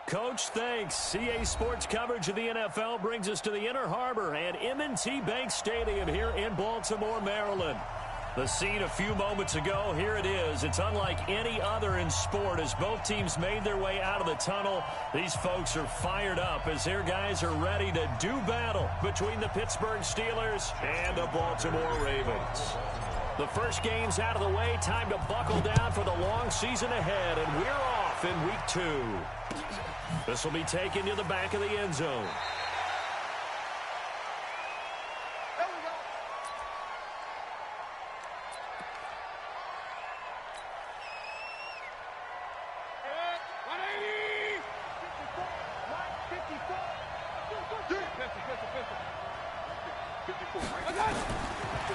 Coach, thanks. CA Sports coverage of the NFL brings us to the Inner Harbor and M&T Bank Stadium here in Baltimore, Maryland. The scene a few moments ago, here it is. It's unlike any other in sport as both teams made their way out of the tunnel. These folks are fired up as their guys are ready to do battle between the Pittsburgh Steelers and the Baltimore Ravens. The first game's out of the way. Time to buckle down for the long season ahead, and we're off in week 2. This will be taken to the back of the end zone.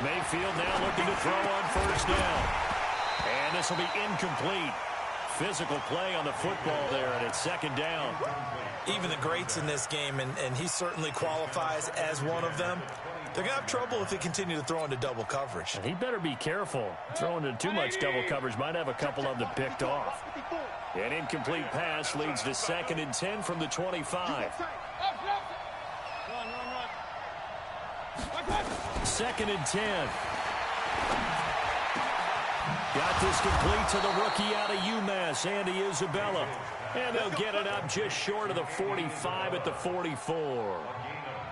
Mayfield now looking to throw on first down. And this will be incomplete. Physical play on the football there, and it's second down. Even the greats in this game, and he certainly qualifies as one of them, they're going to have trouble if they continue to throw into double coverage. And he better be careful. Throwing into too much double coverage might have a couple of them picked off. An incomplete pass leads to 2nd and 10 from the 25. 2nd and 10. Got this complete to the rookie out of UMass, Andy Isabella. And they'll get it up just short of the 45 at the 44.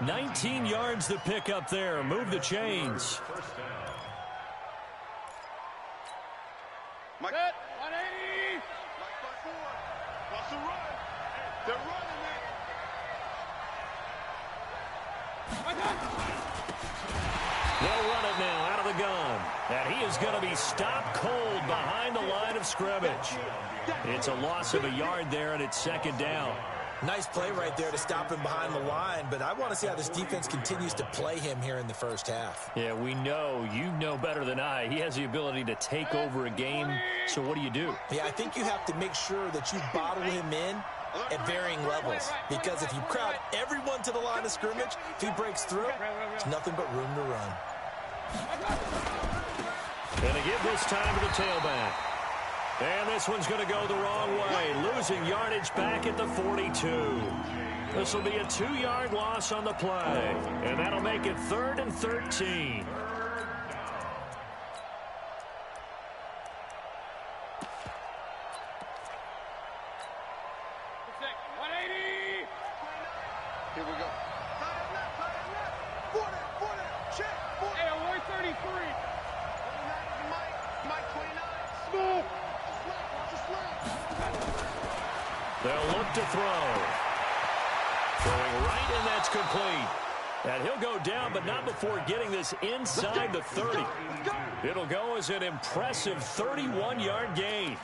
19 yards to pick up there. Move the chains. Mike, 180. What's the run? They're running it. They'll run it now out of the gun. And he is going to be stopped cold behind the line of scrimmage. It's a loss of a yard there, and it's 2nd down. Nice play right there to stop him behind the line, but I want to see how this defense continues to play him here in the first half. Yeah, we know. You know better than I. He has the ability to take over a game, so what do you do? Yeah, I think you have to make sure that you bottle him in at varying levels, because if you crowd everyone to the line of scrimmage, if he breaks through, there's nothing but room to run. And they give this time to the tailback. And this one's going to go the wrong way, losing yardage back at the 42. This will be a 2-yard loss on the play, and that'll make it 3rd and 13. Here we go. Check. Hey, we're 33. Mike 29. Smooth. They'll look to throw. Throwing right, and that's complete. And he'll go down, but not before getting this inside the 30. It'll go as an impressive 31-yard gain.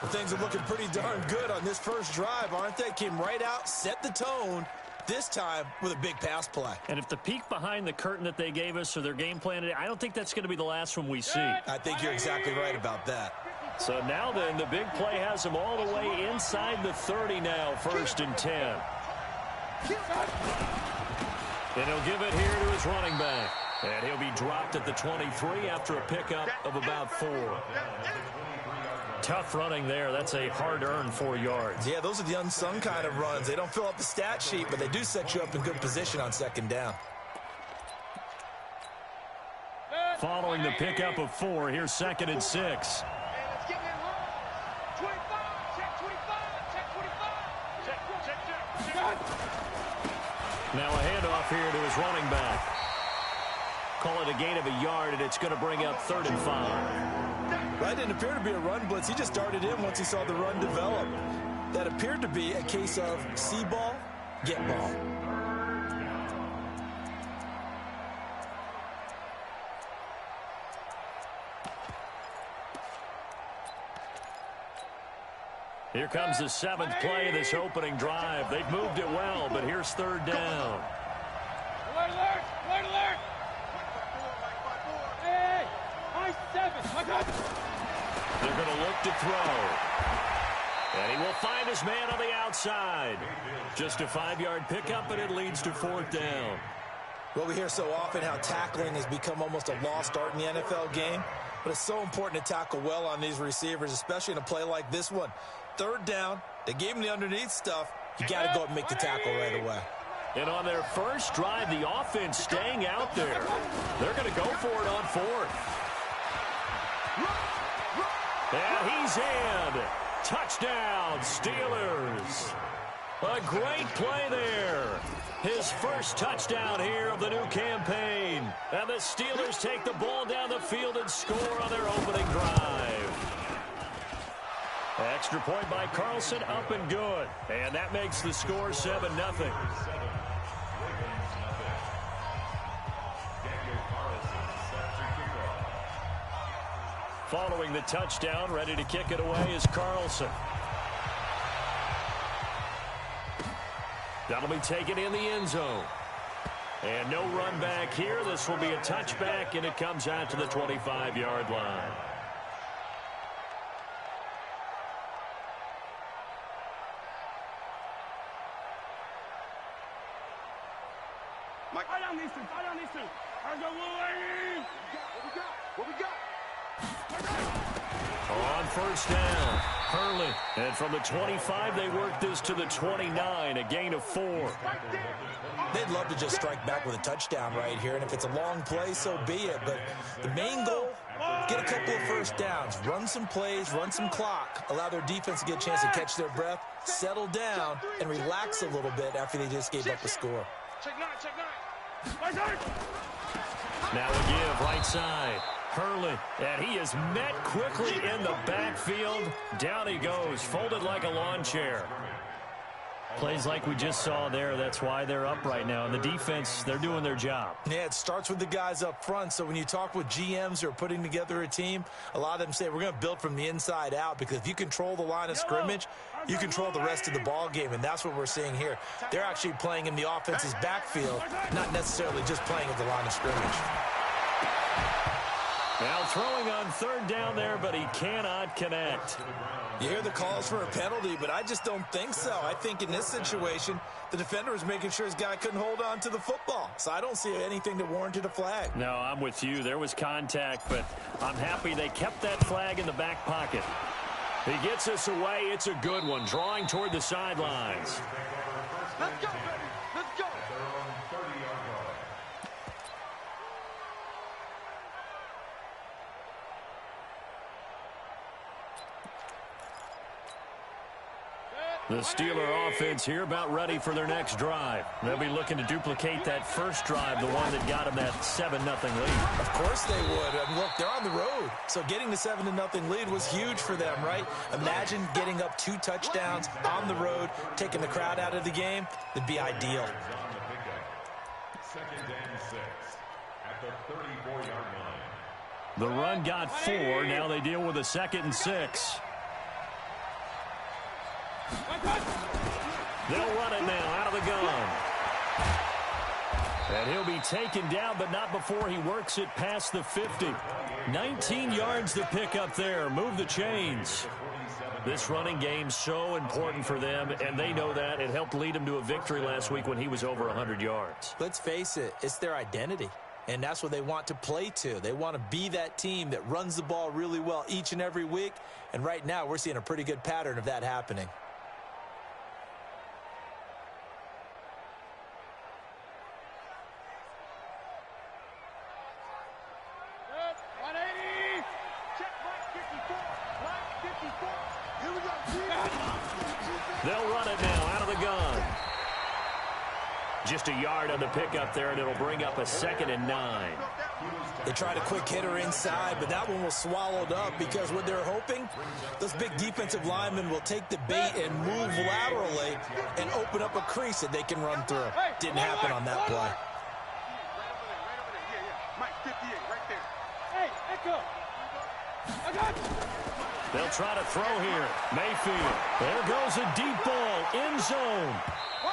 Well, things are looking pretty darn good on this first drive, aren't they? Came right out, set the tone, this time with a big pass play. And if the peek behind the curtain that they gave us or their game plan, I don't think that's going to be the last one we see. I think you're exactly right about that. So now then, the big play has him all the way inside the 30 now, 1st and 10. And he'll give it here to his running back. And he'll be dropped at the 23 after a pickup of about 4. Tough running there. That's a hard-earned 4 yards. Yeah, those are the unsung kind of runs. They don't fill up the stat sheet, but they do set you up in good position on 2nd down. Following the pickup of 4, here's 2nd and 6. Now a handoff here to his running back. Call it a gain of a yard, and it's going to bring up 3rd and 5. That didn't appear to be a run blitz. He just started in once he saw the run develop. That appeared to be a case of see ball, get ball. Here comes the 7th play of this opening drive. They've moved it well, but here's 3rd down. Alert, alert, alert, alert. Hey, high 7. They're going to look to throw. And he will find his man on the outside. Just a 5-yard pickup, and it leads to 4th down. Well, we hear so often how tackling has become almost a lost art in the NFL game. But it's so important to tackle well on these receivers, especially in a play like this one. 3rd down, they gave him the underneath stuff. You got to go up and make the tackle right away. And on their first drive, the offense staying out there. They're going to go for it on fourth. And he's in. Touchdown, Steelers. A great play there. His first touchdown here of the new campaign. And the Steelers take the ball down the field and score on their opening drive. Extra point by Carlson, up and good. And that makes the score 7-0. Following the touchdown, ready to kick it away is Carlson. That'll be taken in the end zone. And no run back here. This will be a touchback, and it comes out to the 25-yard line. Mike, fire down these two. Fire down these two. What we got? On first down, Hurley. And from the 25, they work this to the 29, a gain of 4. They'd love to just strike back with a touchdown right here, and if it's a long play, so be it. But the main goal, get a couple of first downs, run some plays, run some clock, allow their defense to get a chance to catch their breath, settle down, and relax a little bit after they just gave up a score. Check nine. Right side. Now a give, right side. Hurley, and he is met quickly in the backfield. Down he goes, folded like a lawn chair. Plays like we just saw there, that's why they're up right now. And the defense, they're doing their job. Yeah, it starts with the guys up front. So when you talk with GMs who are putting together a team, a lot of them say we're going to build from the inside out, because if you control the line of scrimmage, you control the rest of the ball game, and that's what we're seeing here. They're actually playing in the offense's backfield, not necessarily just playing at the line of scrimmage. Now throwing on third down there, but he cannot connect. You hear the calls for a penalty, but I just don't think so. I think in this situation, the defender was making sure his guy couldn't hold on to the football. So I don't see anything that warranted a flag. No, I'm with you. There was contact, but I'm happy they kept that flag in the back pocket. He gets us away. It's a good one, drawing toward the sidelines. Let's go, baby. Let's go. The Steeler offense here about ready for their next drive. They'll be looking to duplicate that first drive, the one that got them that 7-0 lead. Of course they would. And look, they're on the road. So getting the 7-0 lead was huge for them, right? Imagine getting up 2 touchdowns on the road, taking the crowd out of the game. It'd be ideal. 2nd and 6 at the 34-yard line. The run got 4. Now they deal with a 2nd and 6. They'll run it now out of the gun. And he'll be taken down, but not before he works it past the 50. 19 yards to pick up there. Move the chains. This running game so important for them, and they know that. It helped lead them to a victory last week when he was over 100 yards. Let's face it, it's their identity. And that's what they want to play to. They want to be that team that runs the ball really well each and every week. And right now, we're seeing a pretty good pattern of that happening. They'll run it now out of the gun. Just a yard on the pickup there, and it'll bring up a 2nd and 9. They tried a quick hitter inside, but that one was swallowed up because what they're hoping, those big defensive linemen will take the bait and move laterally and open up a crease that they can run through. Didn't happen on that play. Mike, 58, right there. Hey, Echo. I got you. They'll try to throw here. Mayfield. There goes a deep ball. End zone.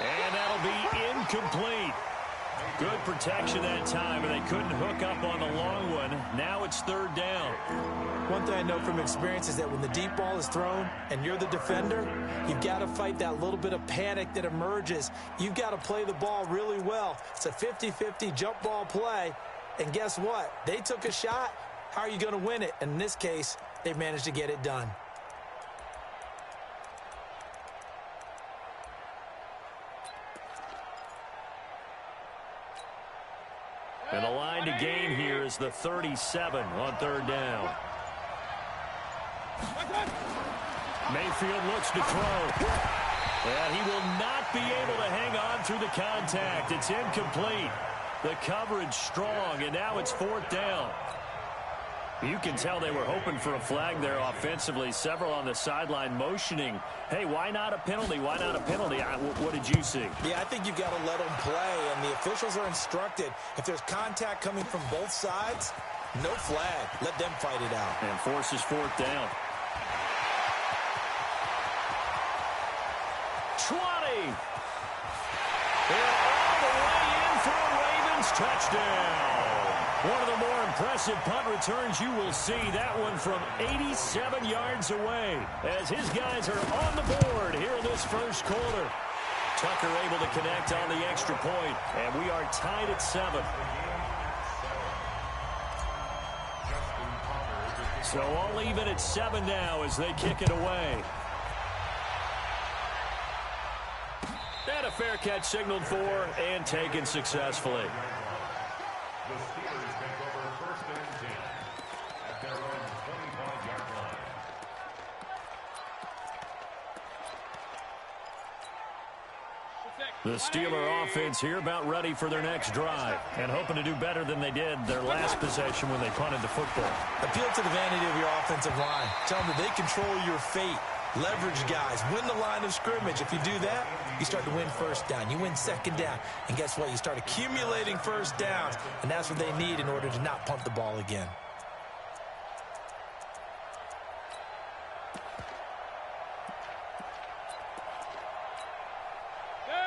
And that'll be incomplete. Good protection that time, and they couldn't hook up on the long one. Now it's 3rd down. One thing I know from experience is that when the deep ball is thrown and you're the defender, you've got to fight that little bit of panic that emerges. You've got to play the ball really well. It's a 50-50 jump ball play. And guess what? They took a shot. How are you going to win it? And in this case, they've managed to get it done. And the line to gain here is the 37 on third down. Mayfield looks to throw. And he will not be able to hang on through the contact. It's incomplete. The coverage strong, and now it's fourth down. You can tell they were hoping for a flag there offensively. Several on the sideline motioning, hey, why not a penalty? Why not a penalty? What did you see? Yeah, I think you've got to let them play, and the officials are instructed. If there's contact coming from both sides, no flag. Let them fight it out. And forces fourth down. 20. And all the way in for a Ravens touchdown. One of the more impressive punt returns you will see. That one from 87 yards away as his guys are on the board here in this first quarter. Tucker able to connect on the extra point, and we are tied at 7. So all even at 7 now as they kick it away. And a fair catch signaled for and taken successfully. The Steelers take over first and 10 at their own 25-yard line. The Steeler offense here about ready for their next drive and hoping to do better than they did their last possession when they punted the football. Appeal to the vanity of your offensive line. Tell them that they control your fate. Leverage guys. Win the line of scrimmage. If you do that, you start to win first down. You win second down. And guess what? You start accumulating first downs. And that's what they need in order to not punt the ball again.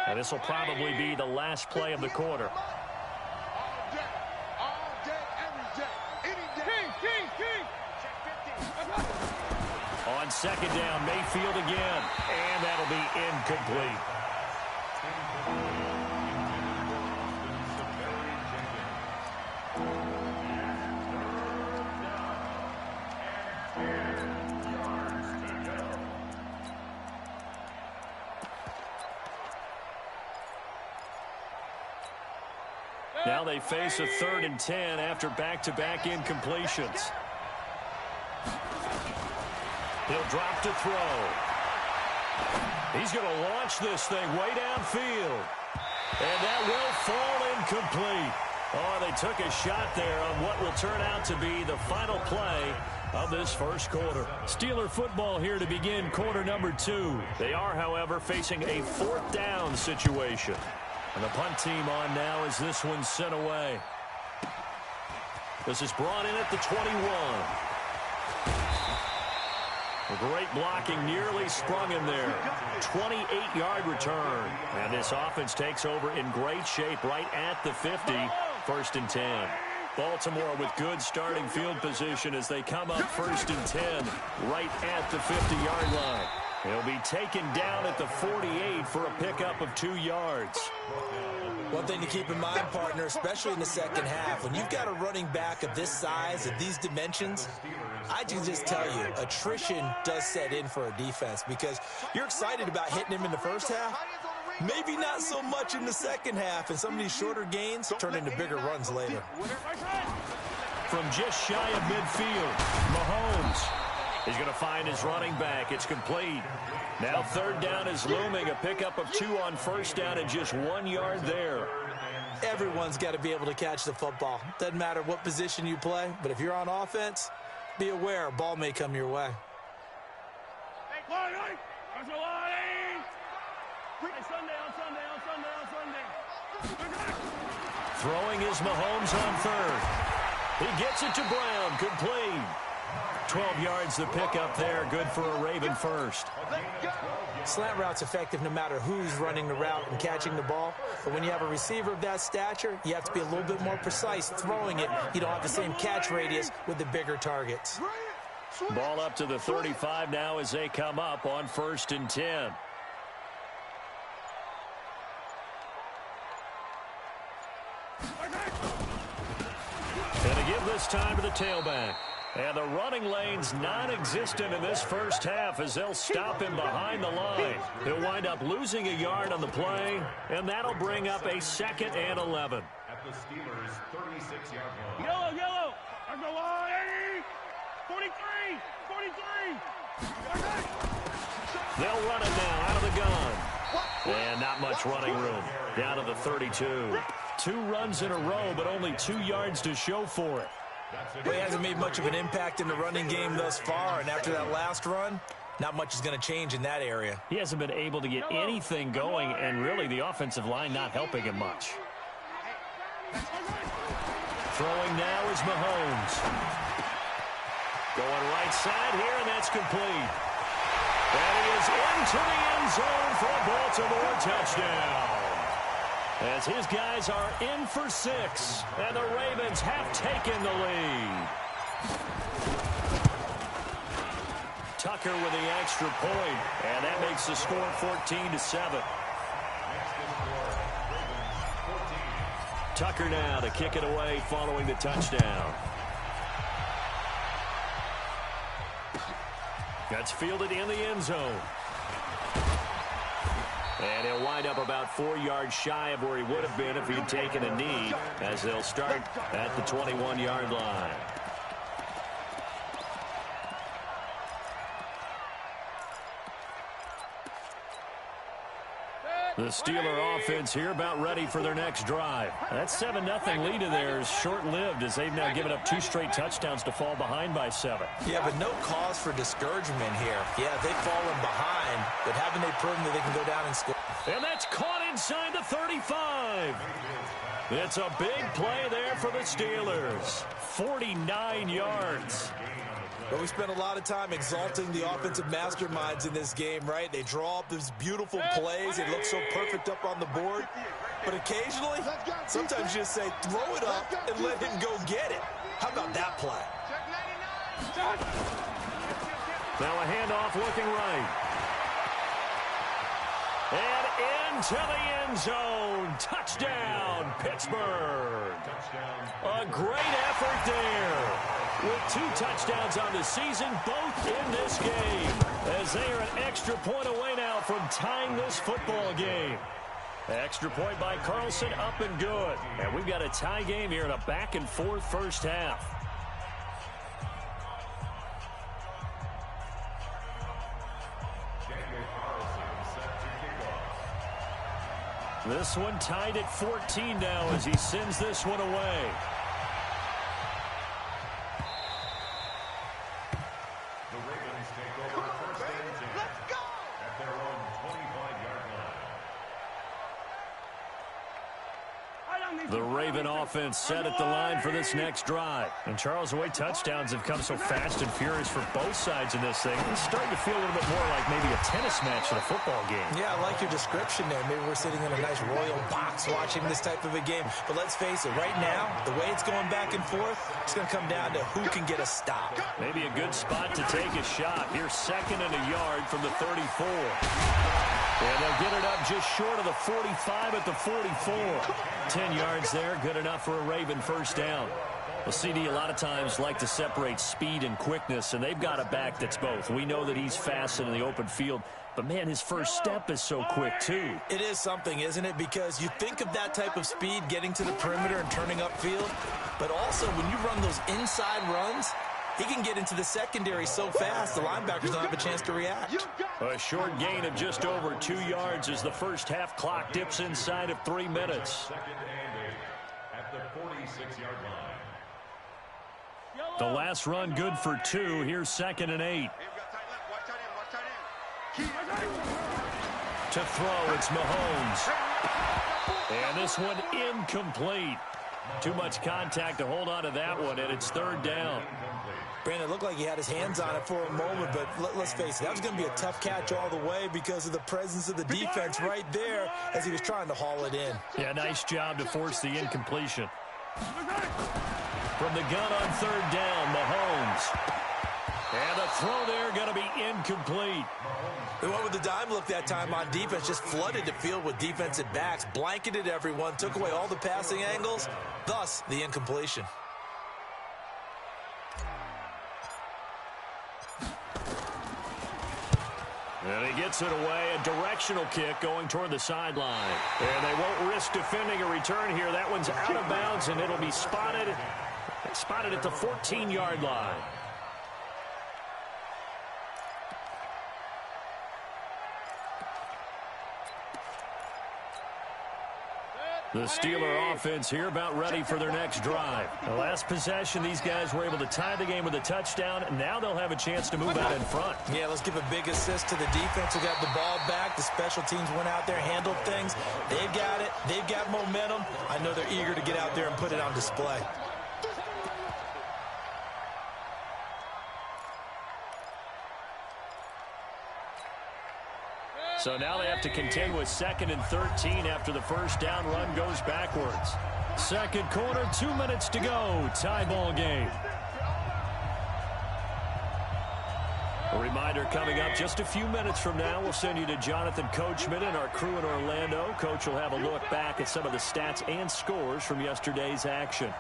And this will probably be the last play of the quarter. On second down, Mayfield again. And that'll be incomplete. Now they face a 3rd and 10 after back-to-back incompletions. He'll drop to throw. He's going to launch this thing way downfield. And that will fall incomplete. Oh, they took a shot there on what will turn out to be the final play of this first quarter. Steeler football here to begin quarter number 2. They are, however, facing a 4th down situation. And the punt team on now as this one's sent away. This is brought in at the 21. A great blocking nearly sprung him there. 28-yard return. And this offense takes over in great shape right at the 50. 1st and 10. Baltimore with good starting field position as they come up 1st and 10 right at the 50-yard line. He'll be taken down at the 48 for a pickup of 2 yards. One thing to keep in mind, partner, especially in the second half, when you've got a running back of this size, of these dimensions, I can just tell you, attrition does set in for a defense because you're excited about hitting him in the first half. Maybe not so much in the second half, and some of these shorter gains turn into bigger runs later. From just shy of midfield, Mahomes. He's going to find his running back. It's complete. Now 3rd down is looming. A pickup of 2 on 1st down and just 1 yard there. Everyone's got to be able to catch the football. Doesn't matter what position you play, but if you're on offense, be aware a ball may come your way. Throwing is Mahomes on 3rd. He gets it to Brown. Complete. 12 yards the pickup there. Good for a Raven first. Slant route's effective no matter who's running the route and catching the ball. But when you have a receiver of that stature, you have to be a little bit more precise throwing it. You don't have the same catch radius with the bigger targets. Ball up to the 35 now as they come up on 1st and 10. And to give this time to the tailback. And the running lane's non-existent in this first half as they'll stop him behind the line. He'll wind up losing a yard on the play, and that'll bring up a 2nd and 11. the Steelers' 36-yard line. Yellow, yellow. I go on. 43, 43. They'll run it now out of the gun. And not much running room. Down to the 32. 2 runs in a row, but only 2 yards to show for it. Well, he hasn't made much of an impact in the running game thus far, and after that last run, not much is going to change in that area. He hasn't been able to get anything going, and really the offensive line not helping him much. Throwing now is Mahomes. Going right side here, and that's complete. And he is into the end zone for a Baltimore touchdown. As his guys are in for 6, and the Ravens have taken the lead. Tucker with the extra point, and that makes the score 14-7. Tucker now to kick it away following the touchdown. That's fielded in the end zone. And he'll wind up about 4 yards shy of where he would have been if he had taken a knee, as they'll start at the 21-yard line. The Steeler offense here about ready for their next drive. That 7-0 lead of theirs short-lived as they've now given up 2 straight touchdowns to fall behind by 7. Yeah, but no cause for discouragement here. Yeah, they've fallen behind, but haven't they proven that they can go down and score? And that's caught inside the 35. It's a big play there for the Steelers. 49 yards. But we spent a lot of time exalting the offensive masterminds in this game, right? They draw up these beautiful plays. They look so perfect up on the board. But occasionally, sometimes you just say, throw it up and let him go get it. How about that play? Now a handoff looking right. And into the end zone. Touchdown, Pittsburgh. A great effort there. With 2 touchdowns on the season, both in this game. As they are an extra point away now from tying this football game. Extra point by Carlson, up and good. And we've got a tie game here in a back-and-forth first half. This one tied at 14 now as he sends this one away. The Ravens take over first and 10 at their own 25-yard line. The Raven offense set at the line for this next drive. And Charles, the way touchdowns have come so fast and furious for both sides in this thing, it's starting to feel a little bit more like maybe a tennis match than a football game. Yeah, I like your description there. Maybe we're sitting in a nice royal box watching this type of a game. But let's face it, right now, the way it's going back and forth, it's going to come down to who can get a stop. Maybe a good spot to take a shot. Here's 2nd and a yard from the 34. And they'll get it up just short of the 45 at the 44. 10 yards there, good enough for a Raven first down. Well, CD a lot of times like to separate speed and quickness, and they've got a back that's both. We know that he's fast in the open field, but, man, his first step is so quick, too. It is something, isn't it? Because you think of that type of speed getting to the perimeter and turning upfield, but also when you run those inside runs, he can get into the secondary so fast the linebackers don't have a chance to react. A short gain of just over 2 yards as the first half clock dips inside of 3 minutes. 2nd and 8 at the 46-yard line. The last run good for 2. Here's 2nd and 8. To throw, it's Mahomes. And this one incomplete. Too much contact to hold on to that one, and it's 3rd down. Brandon, it looked like he had his hands on it for a moment, but let's face it, that was going to be a tough catch all the way because of the presence of the defense right there as he was trying to haul it in. Yeah, nice job to force the incompletion. From the gun on 3rd down, Mahomes. And the throw there going to be incomplete. They went with the dime look that time on defense, just flooded the field with defensive backs, blanketed everyone, took away all the passing angles, thus the incompletion. And he gets it away, a directional kick going toward the sideline. And they won't risk defending a return here. That one's out of bounds, and it'll be spotted at the 14-yard line. The Steeler offense here about ready for their next drive. The last possession, these guys were able to tie the game with a touchdown. Now they'll have a chance to move out in front. Yeah, let's give a big assist to the defense who got the ball back. The special teams went out there, handled things. They've got it. They've got momentum. I know they're eager to get out there and put it on display. So now they have to contend with 2nd and 13 after the first down run goes backwards. Second quarter, 2 minutes to go. Tie ball game. A reminder coming up just a few minutes from now. We'll send you to Jonathan Coachman and our crew in Orlando. Coach will have a look back at some of the stats and scores from yesterday's action.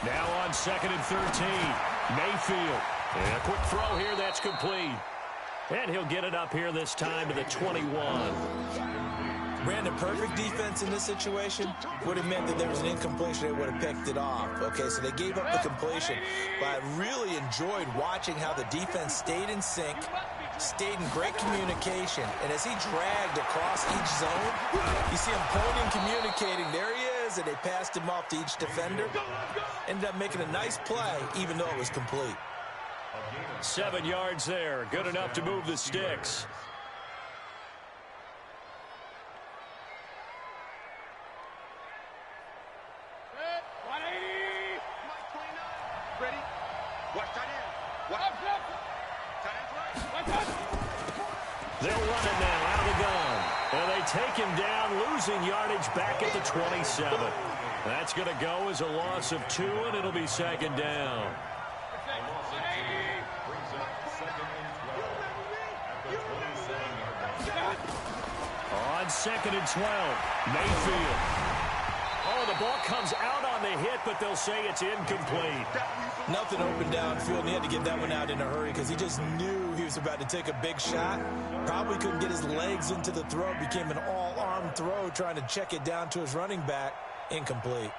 Now on 2nd and 13. Mayfield. And a quick throw here. That's complete. And he'll get it up here this time to the 21. Brandon, perfect defense in this situation would have meant that there was an incompletion. They would have picked it off. Okay, so they gave up the completion. But I really enjoyed watching how the defense stayed in sync, stayed in great communication. And as he dragged across each zone, you see him pointing, communicating. There he is, and they passed him off to each defender. Ended up making a nice play, even though it was complete. 7 yards there. Good enough to move the sticks. They'll run it now out of the gun. And they take him down, losing yardage back at the 27. That's going to go as a loss of 2, and it'll be 2nd down. On 2nd and 12, Mayfield. Oh, the ball comes out on the hit, but they'll say it's incomplete. Nothing open downfield, and he had to get that one out in a hurry because he just knew he was about to take a big shot. Probably couldn't get his legs into the throw. Became an all-arm throw, trying to check it down to his running back. Incomplete.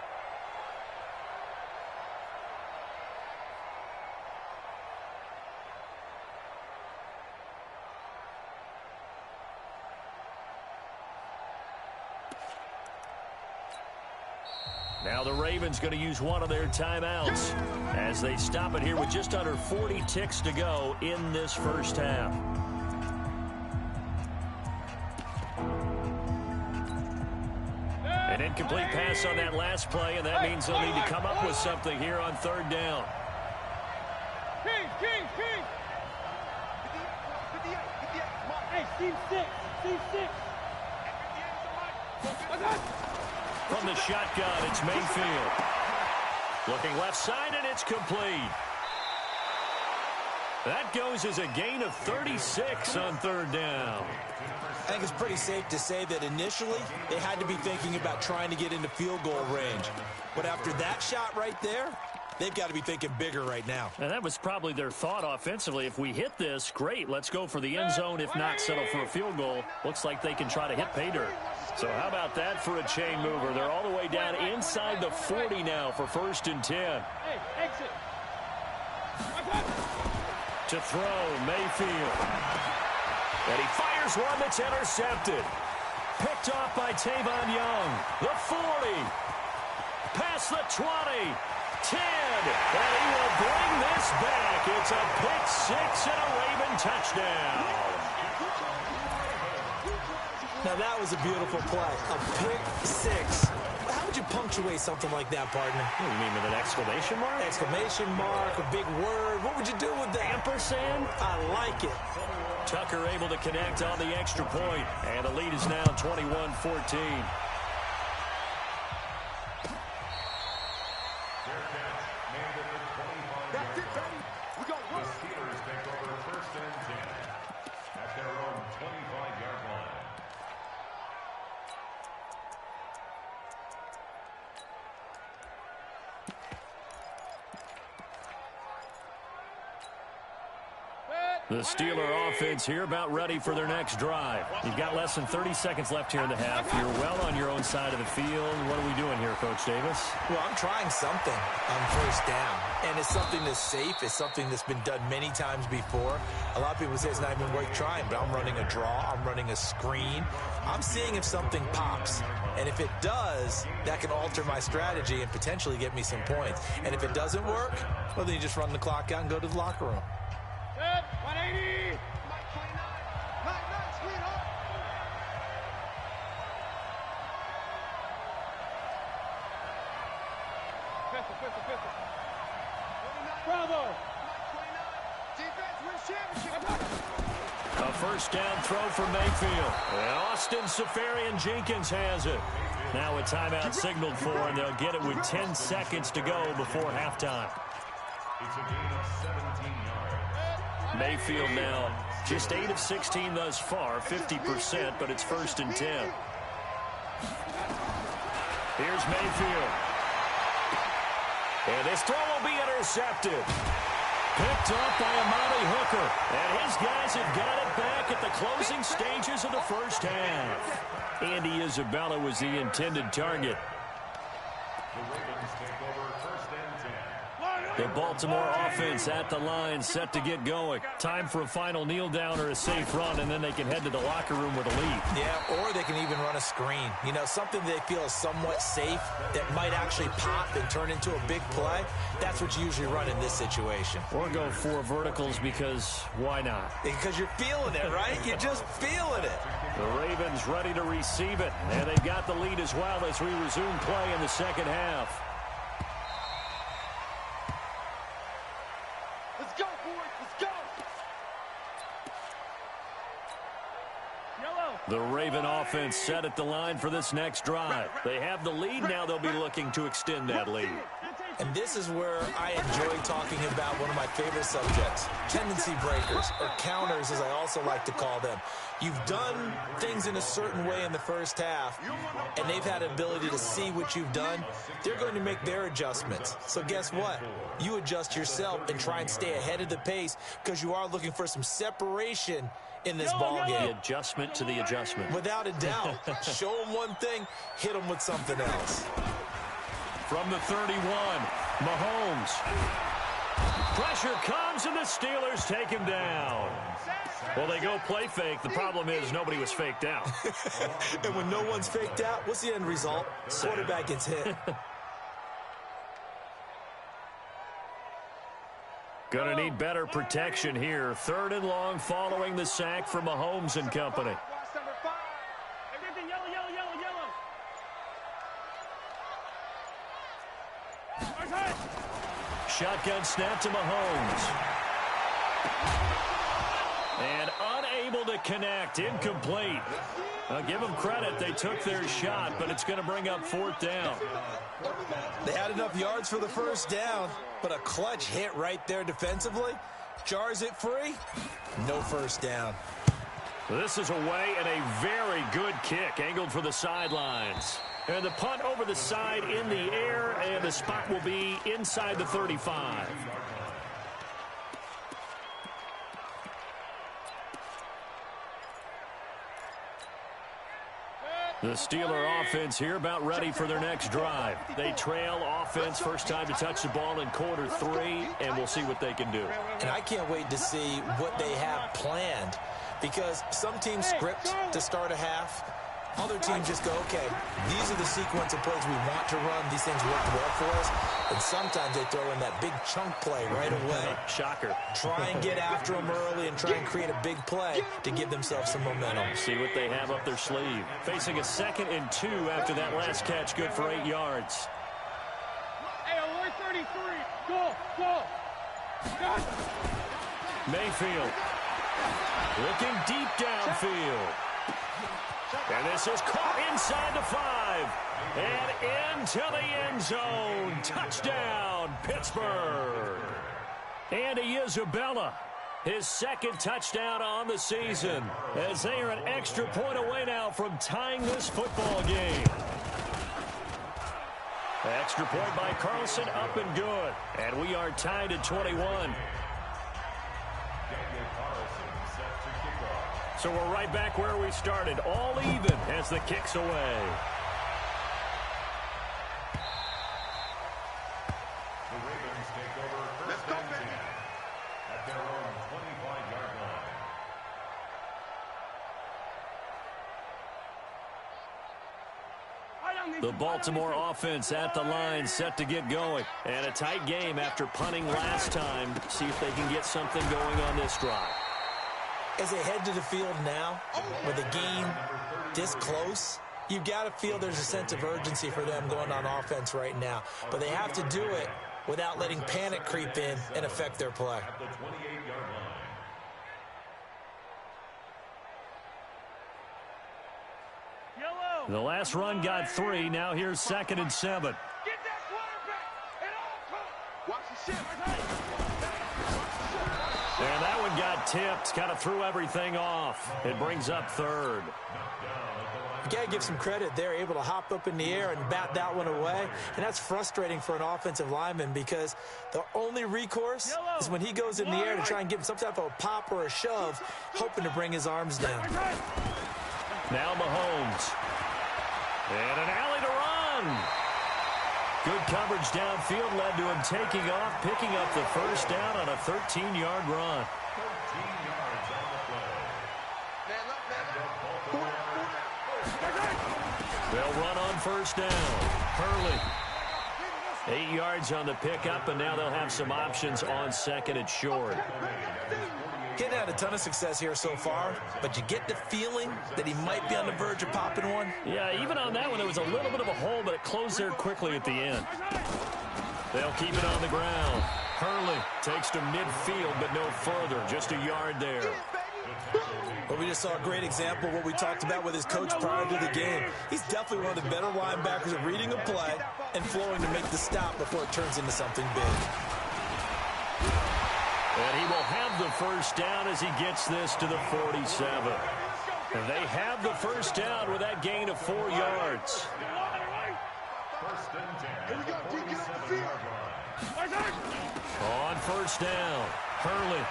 Now the Ravens going to use one of their timeouts as they stop it here with just under 40 ticks to go in this first half. An incomplete pass on that last play, and that means they'll need to come up with something here on 3rd down. Hey, team 6. From the shotgun, it's Mayfield. Looking left side, and it's complete. That goes as a gain of 36 on 3rd down. I think it's pretty safe to say that initially they had to be thinking about trying to get into field goal range. But after that shot right there, they've got to be thinking bigger right now. And that was probably their thought offensively. If we hit this, great. Let's go for the end zone. If not, settle for a field goal. Looks like they can try to hit pay dirt. So how about that for a chain mover? They're all the way down inside the 40 now for 1st and 10. Hey, exit. To throw, Mayfield. And he fires one that's intercepted. Picked off by Tavon Young. The 40. Past the 20. 10. And he will bring this back. It's a pick 6 and a Raven touchdown. Now that was a beautiful play. A pick 6. How would you punctuate something like that, partner? You mean with an exclamation mark? Exclamation mark, a big word. What would you do with that? Ampersand? I like it. Tucker able to connect on the extra point. And the lead is now 21-14. The Steeler offense here about ready for their next drive. You've got less than 30 seconds left here in the half. You're well on your own side of the field. What are we doing here, Coach Davis? Well, I'm trying something on first down. And it's something that's safe. It's something that's been done many times before. A lot of people say it's not even worth trying, but I'm running a draw. I'm running a screen. I'm seeing if something pops. And if it does, that can alter my strategy and potentially get me some points. And if it doesn't work, well, then you just run the clock out and go to the locker room. 180. Bravo. A first down throw for Mayfield. And Austin Seferian-Jenkins has it. Now a timeout signaled for, and they'll get it with 10 seconds to go before halftime. It's a gain of 17 yards. Mayfield now just 8 of 16 thus far, 50%, but it's 1st and 10. Here's Mayfield. And this throw will be intercepted. Picked up by Amani Hooker. And his guys have got it back at the closing stages of the first half. Andy Isabella was the intended target. The Ravens take over 1st and 10. The Baltimore offense at the line, set to get going. Time for a final kneel down or a safe run, and then they can head to the locker room with a lead. Yeah, or they can even run a screen. You know, something they feel is somewhat safe that might actually pop and turn into a big play. That's what you usually run in this situation. Or go 4 verticals because why not? Because you're feeling it, right? You're just feeling it. The Ravens ready to receive it, and they've got the lead as well as we resume play in the second half. Let's go, boys. Let's go. Yellow. The Raven offense set at the line for this next drive. They have the lead. Now they'll be looking to extend that lead. And this is where I enjoy talking about one of my favorite subjects, tendency breakers, or counters as I also like to call them. You've done things in a certain way in the first half, and they've had an ability to see what you've done. They're going to make their adjustments. So guess what? You adjust yourself and try and stay ahead of the pace because you are looking for some separation in this ball game. The adjustment to the adjustment. Without a doubt. Show them one thing, hit them with something else. From the 31, Mahomes. Pressure comes, and the Steelers take him down. Well, they go play fake. The problem is nobody was faked out. And when no one's faked out, what's the end result? Quarterback gets hit. Gonna need better protection here. 3rd and long following the sack from Mahomes and company. Watch number 5. Everything yellow, yellow, yellow, yellow. Shotgun snap to Mahomes. And unable to connect. Incomplete. I'll give them credit. They took their shot, but it's going to bring up 4th down. They had enough yards for the first down, but a clutch hit right there defensively. Jars it free. No first down. This is away and a very good kick angled for the sidelines. And the punt over the side in the air, and the spot will be inside the 35. The Steeler offense here about ready for their next drive. They trail offense, first time to touch the ball in quarter 3, and we'll see what they can do. And I can't wait to see what they have planned, because some teams script to start a half. Other teams just go, okay, these are the sequence of plays we want to run. These things work well for us. And sometimes they throw in that big chunk play right away. Shocker. Try and get after them early and try and create a big play to give themselves some momentum. See what they have up their sleeve. Facing a 2nd and 2 after that last catch, good for 8 yards. Hey, alert 33. Go, go. Got it. Mayfield looking deep downfield. And this is caught inside the 5. And into the end zone. Touchdown, Pittsburgh. Andy Isabella, his 2nd touchdown on the season, as they are an extra point away now from tying this football game. Extra point by Carlson, up and good. And we are tied at 21. Daniel Carlson set to kick off. So we're right back where we started, all even as the kick's away. The Ravens take over first and 10 at their own 25-yard line. The Baltimore offense at the line, set to get going. And a tight game after punting last time. See if they can get something going on this drive. As they head to the field now, with a game this close, you've got to feel there's a sense of urgency for them going on offense right now. But they have to do it without letting panic creep in and affect their play. At the 28-yard line. The last run got 3. Now here's 2nd and 7. Get that quarterback at all costs. Watch the shit. And that one got tipped. Kind of threw everything off. It brings up 3rd. You got to give some credit. They're able to hop up in the air and bat that one away. And that's frustrating for an offensive lineman because the only recourse is when he goes in the air to try and give him some type of a pop or a shove, hoping to bring his arms down. Now Mahomes. And an alley to run. Good coverage downfield led to him taking off, picking up the first down on a 13-yard run. 13 yards on the play. They'll run on first down. Hurley. 8 yards on the pickup, and now they'll have some options on 2nd and short. He's had a ton of success here so far, but you get the feeling that he might be on the verge of popping one. Yeah, even on that one, there was a little bit of a hole, but it closed there quickly at the end. They'll keep it on the ground. Hurley takes to midfield, but no further. Just a yard there. But we just saw a great example of what we talked about with his coach prior to the game. He's definitely one of the better linebackers at reading a play and flowing to make the stop before it turns into something big. And he will have the first down as he gets this to the 47. And they have the first down with that gain of 4 yards. First and 10 at the 47-yard line. On first down, Hurley.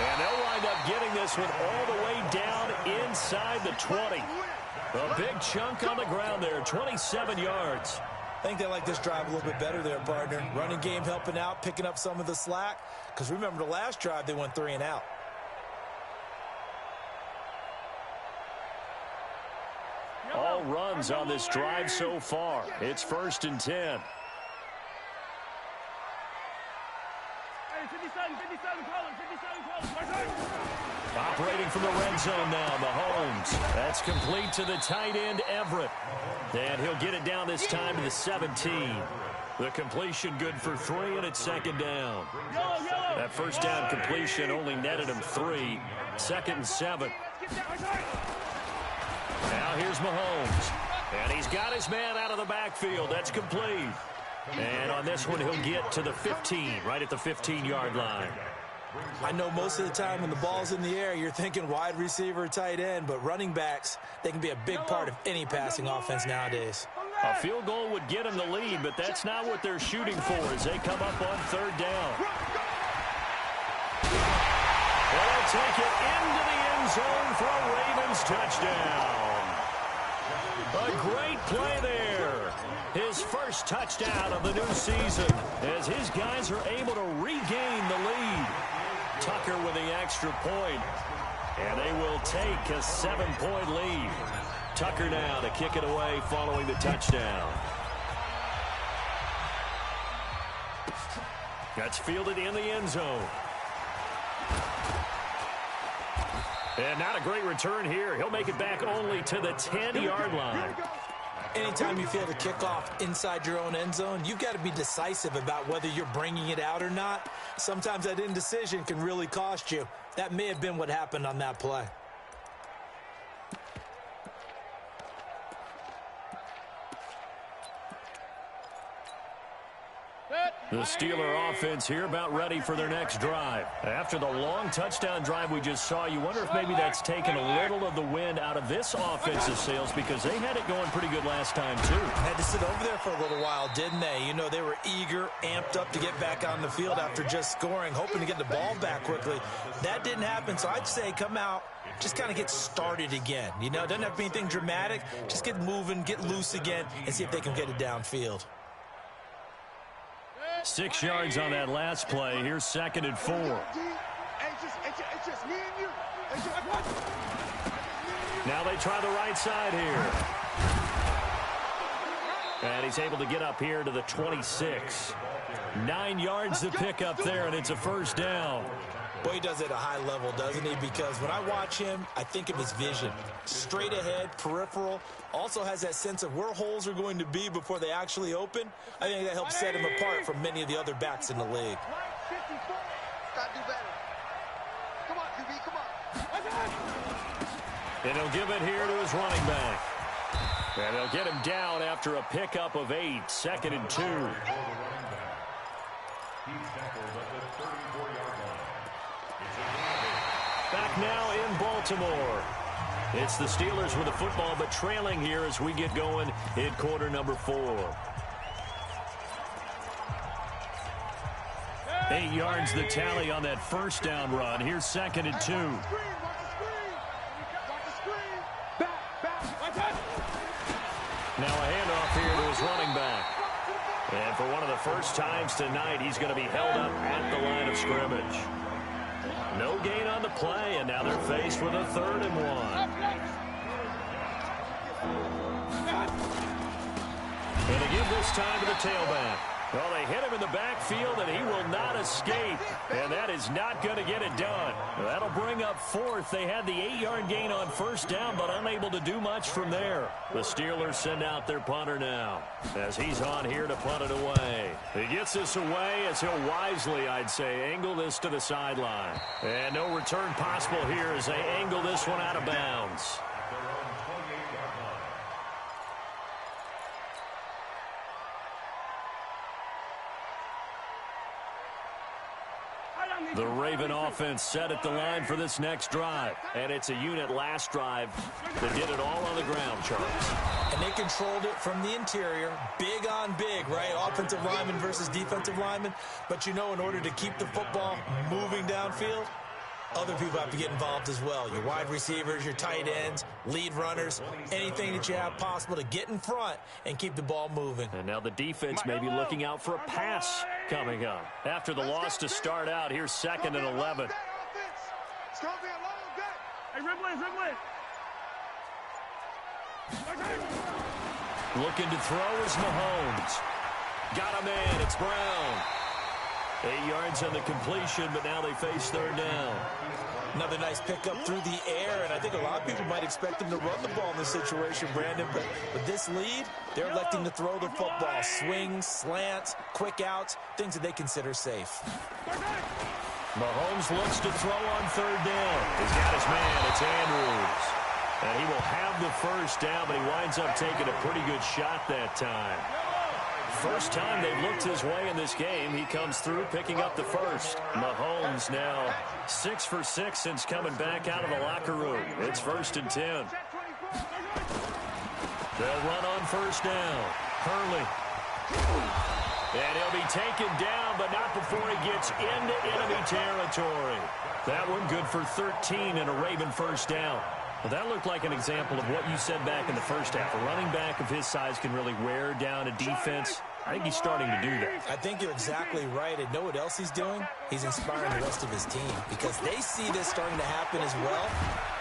And they'll wind up getting this one all the way down inside the 20. A big chunk on the ground there, 27 yards. I think they like this drive a little bit better there, partner. Running game helping out, picking up some of the slack. Because remember the last drive, they went 3 and out. All runs on this drive so far. It's 1st and 10. Hey, 57, call it. Operating from the red zone now, Mahomes. That's complete to the tight end, Everett. And he'll get it down this time to the 17. The completion good for 3, and it's 2nd down. That first down completion only netted him 3. 2nd and 7. Now here's Mahomes. And he's got his man out of the backfield. That's complete. And on this one, he'll get to the 15, right at the 15-yard line. I know most of the time when the ball's in the air, you're thinking wide receiver, tight end, but running backs, they can be a big part of any passing offense nowadays. A field goal would get them the lead, but that's not what they're shooting for as they come up on 3rd down. They'll take it into the end zone for a Ravens touchdown. A great play there. His first touchdown of the new season as his guys are able to regain the lead. Tucker with the extra point, and they will take a 7-point lead. Tucker now to kick it away following the touchdown. That's fielded in the end zone. And not a great return here. He'll make it back only to the 10-yard line. Anytime you feel the kickoff inside your own end zone, you've got to be decisive about whether you're bringing it out or not. Sometimes that indecision can really cost you. That may have been what happened on that play. The Steeler offense here about ready for their next drive. After the long touchdown drive we just saw, you wonder if maybe that's taken a little of the wind out of this offensive sails because they had it going pretty good last time too. Had to sit over there for a little while, didn't they? You know, they were eager, amped up to get back on the field after just scoring, hoping to get the ball back quickly. That didn't happen, so I'd say come out, just kind of get started again. You know, it doesn't have to be anything dramatic. Just get moving, get loose again, and see if they can get it downfield. 6 yards on that last play. Here's 2nd and 4. Now they try the right side here. And he's able to get up here to the 26. 9 yards to pick up there, and it's a first down. Boy, he does it at a high level, doesn't he? Because when I watch him, I think of his vision. Straight ahead, peripheral. Also has that sense of where holes are going to be before they actually open. I think that helps set him apart from many of the other backs in the league. Gotta do better. Come on, QB, come on. And he'll give it here to his running back. And they'll get him down after a pickup of 8. 2nd and 2. Back now in Baltimore. It's the Steelers with the football, but trailing here as we get going in quarter number 4. 8 yards the tally on that first down run. Here's 2nd and 2. Now a handoff here to his running back. And for one of the first times tonight, he's going to be held up at the line of scrimmage. No gain on the play, and now they're faced with a 3rd and 1. And they give this time to the tailback. Well, they hit him in the backfield, and he will not escape. And that is not going to get it done. That'll bring up 4th. They had the 8-yard gain on first down, but unable to do much from there. The Steelers send out their punter now as he's on here to punt it away. He gets this away as he'll wisely, I'd say, angle this to the sideline. And no return possible here as they angle this one out of bounds. The Raven offense set at the line for this next drive. And it's a unit last drive that did it all on the ground, Charles. And they controlled it from the interior. Big on big, right? Offensive lineman versus defensive lineman. But you know, in order to keep the football moving downfield, other people have to get involved as well. Your wide receivers, your tight ends, lead runners, anything that you have possible to get in front and keep the ball moving. And now the defense may be looking out for a pass coming up. After the loss to start out, here's 2nd and 11. It's going to be a long day. Hey, Ridley. Looking to throw is Mahomes. Got a man. It's Brown. 8 yards on the completion, but now they face 3rd down. Another nice pickup through the air, and I think a lot of people might expect them to run the ball in this situation, Brandon, but with this lead, they're electing to throw the football. Swings, slants, quick outs, things that they consider safe. Mahomes looks to throw on 3rd down. He's got his man. It's Andrews. And he will have the first down, but he winds up taking a pretty good shot that time. First time they've looked his way in this game. He comes through picking up the first. Mahomes now 6 for 6 since coming back out of the locker room. It's 1st and 10. They'll run on first down. Hurley. And he'll be taken down, but not before he gets into enemy territory. That one good for 13 and a Raven first down. Well, that looked like an example of what you said back in the first half. A running back of his size can really wear down a defense. I think he's starting to do that. I think you're exactly right. And know what else he's doing? He's inspiring the rest of his team because they see this starting to happen as well.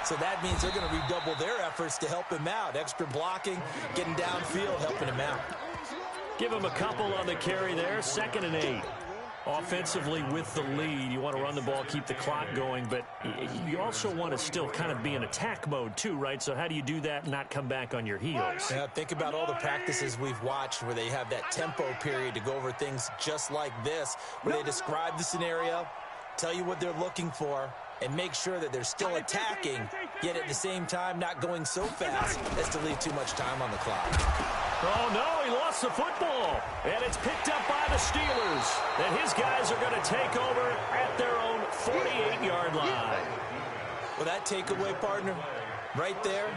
So that means they're going to redouble their efforts to help him out. Extra blocking, getting downfield, helping him out. Give him a couple on the carry there. 2nd and 8. Offensively with the lead, you want to run the ball, keep the clock going, but you also want to still kind of be in attack mode too, right? So how do you do that and not come back on your heels? Yeah, think about all the practices we've watched where they have that tempo period to go over things just like this, where they describe the scenario, tell you what they're looking for, and make sure that they're still attacking, yet at the same time not going so fast as to leave too much time on the clock. Oh, no, he lost the football, and it's picked up by the the Steelers. And his guys are going to take over at their own 48-yard line. Well, that takeaway, partner, right there,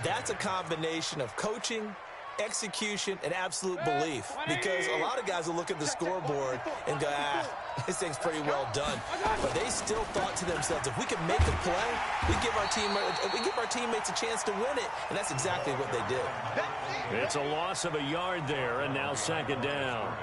that's a combination of coaching, execution, and absolute belief. Because a lot of guys will look at the scoreboard and go, this thing's pretty well done. But they still thought to themselves, if we can make a play, we give our teammates a chance to win it. And that's exactly what they did. It's a loss of a yard there, and now second down.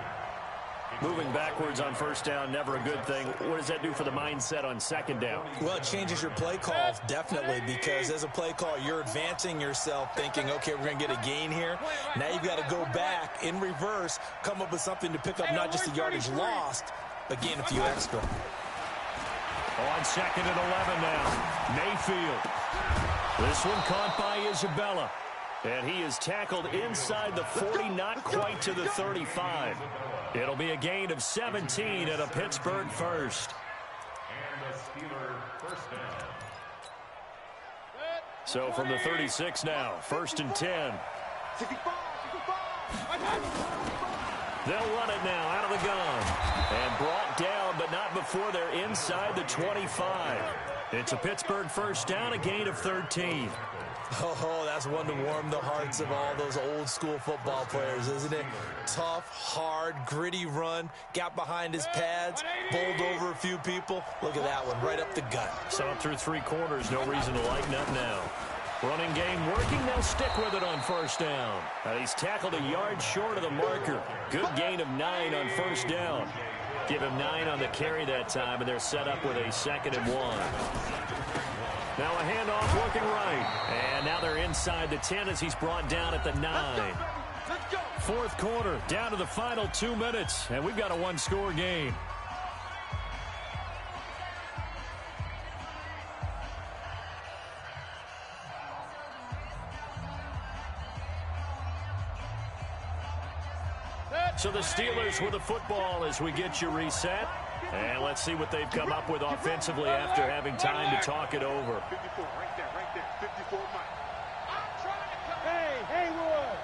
Moving backwards on first down, never a good thing. What does that do for the mindset on second down? Well, it changes your play call, definitely, because as a play call, you're advancing yourself thinking, okay, we're going to get a gain here. Now you've got to go back in reverse, come up with something to pick up not just the yardage lost, but gain a few extra. On second and 11 now, Mayfield. This one caught by Isabella. And he is tackled inside the 40, not quite to the 35. It'll be a gain of 17 and a Pittsburgh first. And the Steeler first down. So from the 36 now, first and 10. They'll run it now out of the gun. And brought down, but not before they're inside the 25. It's a Pittsburgh first down, a gain of 13. Oh, that's one to warm the hearts of all those old-school football players, isn't it? Tough, hard, gritty run, got behind his pads, bowled over a few people. Look at that one, right up the gut. Saw it through three quarters, no reason to lighten up now. Running game working, they'll stick with it on first down. He's tackled a yard short of the marker. Good gain of 9 on first down. Give him 9 on the carry that time, and they're set up with a 2nd and 1. Now a handoff working right. And now they're inside the 10 as he's brought down at the 9. Fourth quarter, down to the final 2 minutes, and we've got a one-score game. So the Steelers with the football as we get you reset. And let's see what they've come up with offensively after having time to talk it over. 54, right there, 54 Mike. Hey, Haywood.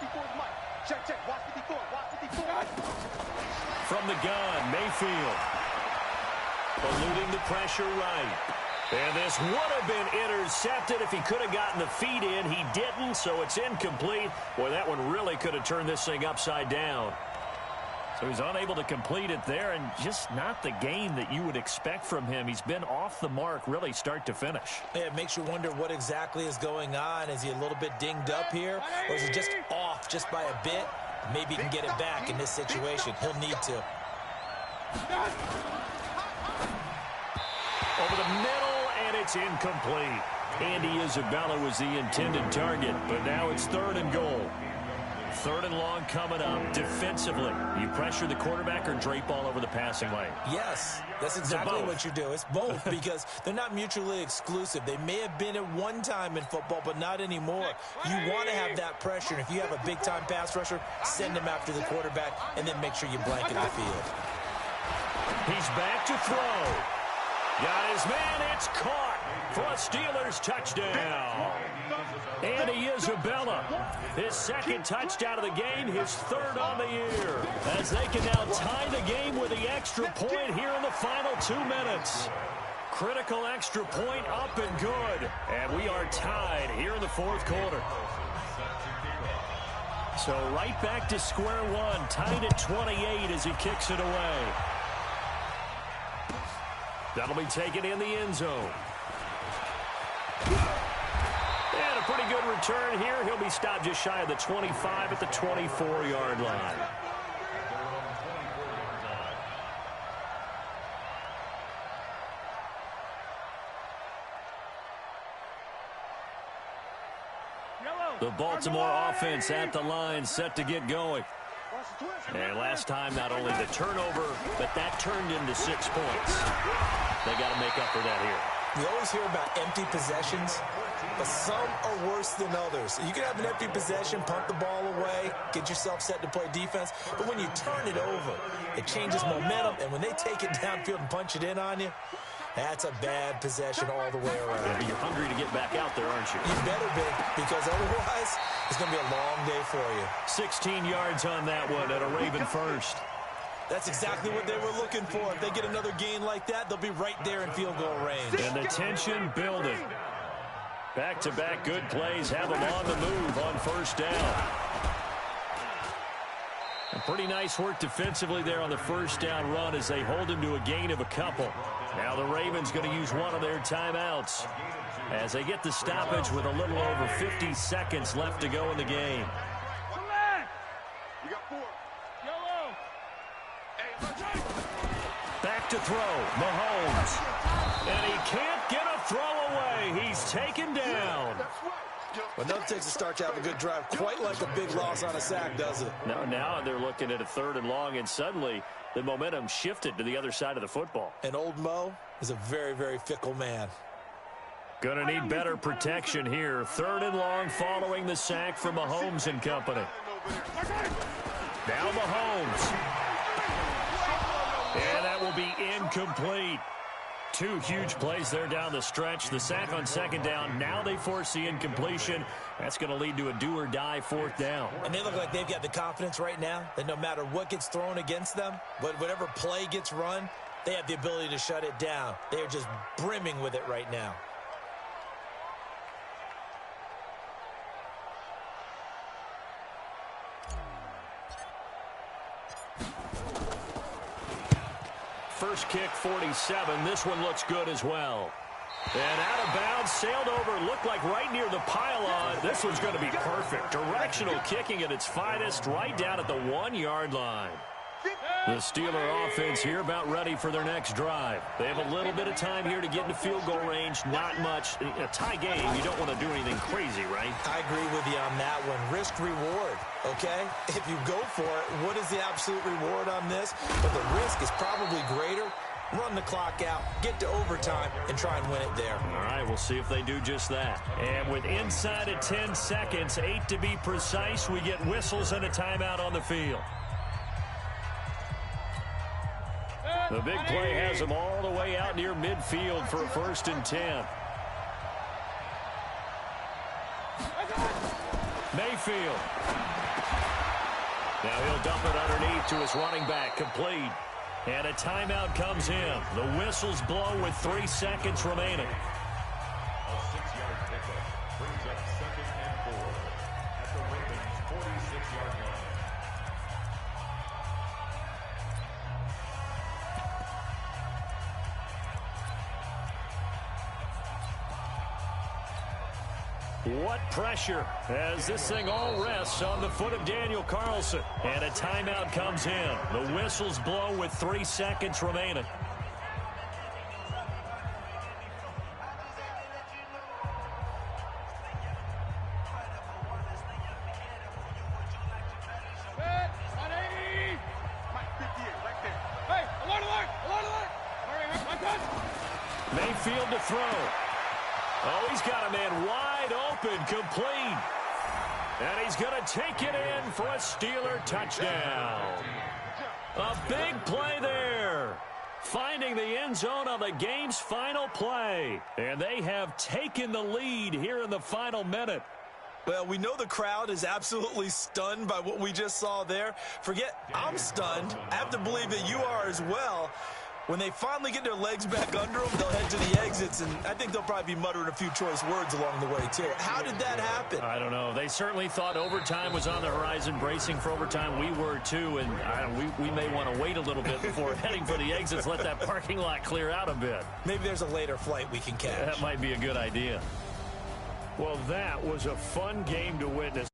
54 Mike. Check, watch 54. From the gun, Mayfield. Eluding the pressure right. And this would have been intercepted if he could have gotten the feet in. He didn't, so it's incomplete. Boy, that one really could have turned this thing upside down. So he's unable to complete it there, and just not the game that you would expect from him. He's been off the mark, really, start to finish. Yeah, it makes you wonder what exactly is going on. Is he a little bit dinged up here, or is he just off just by a bit? Maybe he can get it back in this situation. He'll need to. Over the middle, and it's incomplete. Andy Isabella was the intended target, but now it's 3rd and goal. 3rd and long coming up. Defensively, you pressure the quarterback or drape all over the passing lane? Yes, that's exactly what you do. It's both because they're not mutually exclusive. They may have been at one time in football, but not anymore. You want to have that pressure. And if you have a big-time pass rusher, send him after the quarterback and then make sure you blanket the field. He's back to throw. Got his man. It's caught for a Steelers touchdown. Andy Isabella, his 2nd touchdown of the game, his 3rd on the year, as they can now tie the game with the extra point here in the final 2 minutes. Critical extra point up and good, and we are tied here in the 4th quarter. So right back to square one, tied at 28 as he kicks it away. That'll be taken in the end zone. And a pretty good return here. He'll be stopped just shy of the 25 at the 24-yard line. The Baltimore offense at the line, set to get going. And last time, not only the turnover, but that turned into 6 points. They got to make up for that here. You always hear about empty possessions, but some are worse than others. You can have an empty possession, punt the ball away, get yourself set to play defense, but when you turn it over, it changes momentum, and when they take it downfield and punch it in on you, that's a bad possession all the way around. Yeah, you're hungry to get back out there, aren't you? You better be, because otherwise, It's going to be a long day for you. 16 yards on that one at a Raven first. That's exactly what they were looking for. If they get another gain like that, they'll be right there in field goal range. And the tension building. Back-to-back good plays have them on the move on first down. And pretty nice work defensively there on the first down run as they hold him to a gain of a couple. Now the Ravens going to use one of their timeouts as they get the stoppage with a little over 50 seconds left to go in the game. You got 4. Yellow. Back to throw, Mahomes. And he can't get a throw away. He's taken down. Well, nothing takes a start to have a good drive, quite like a big loss on a sack, does it? Now they're looking at a 3rd and long, and suddenly the momentum shifted to the other side of the football. And old Mo is a very, very fickle man. Going to need better protection here. 3rd and long following the sack from Mahomes and company. Now Mahomes. And that will be incomplete. 2 huge plays there down the stretch. The sack on 2nd down. Now they force the incompletion. That's going to lead to a do-or-die 4th down. And they look like they've got the confidence right now that no matter what gets thrown against them, whatever play gets run, they have the ability to shut it down. They are just brimming with it right now. First kick, 47. This one looks good as well. And out of bounds, sailed over, looked like right near the pylon. This one's going to be perfect. Directional kicking at its finest, right down at the 1-yard line. The Steeler offense here about ready for their next drive. They have a little bit of time here to get into field goal range. Not much. A tie game, you don't want to do anything crazy, right? I agree with you on that one. Risk reward, okay? If you go for it, what is the absolute reward on this? But the risk is probably greater. Run the clock out, get to overtime, and try and win it there. All right, we'll see if they do just that. And with inside of 10 seconds, 8 to be precise, we get whistles and a timeout on the field. The big play has them all the way out near midfield for a 1st and 10. Mayfield. Now he'll dump it underneath to his running back, complete. And a timeout comes in. The whistles blow with 3 seconds remaining. A 6-yard pickup brings up 2nd and 4 at the Ravens' 46-yard line. What pressure as this thing all rests on the foot of Daniel Carlson. And a timeout comes in. The whistles blow with 3 seconds remaining. Mayfield to throw. Oh, he's got a man wide open, complete. And he's going to take it in for a Steeler touchdown. A big play there. Finding the end zone on the game's final play. And they have taken the lead here in the final minute. Well, we know the crowd is absolutely stunned by what we just saw there. I'm stunned. I have to believe that you are as well. When they finally get their legs back under them, they'll head to the exits, and I think they'll probably be muttering a few choice words along the way, too. How did that happen? I don't know. They certainly thought overtime was on the horizon, bracing for overtime. We were, too, and we may want to wait a little bit before heading for the exits, let that parking lot clear out a bit. Maybe there's a later flight we can catch. That might be a good idea. Well, that was a fun game to witness.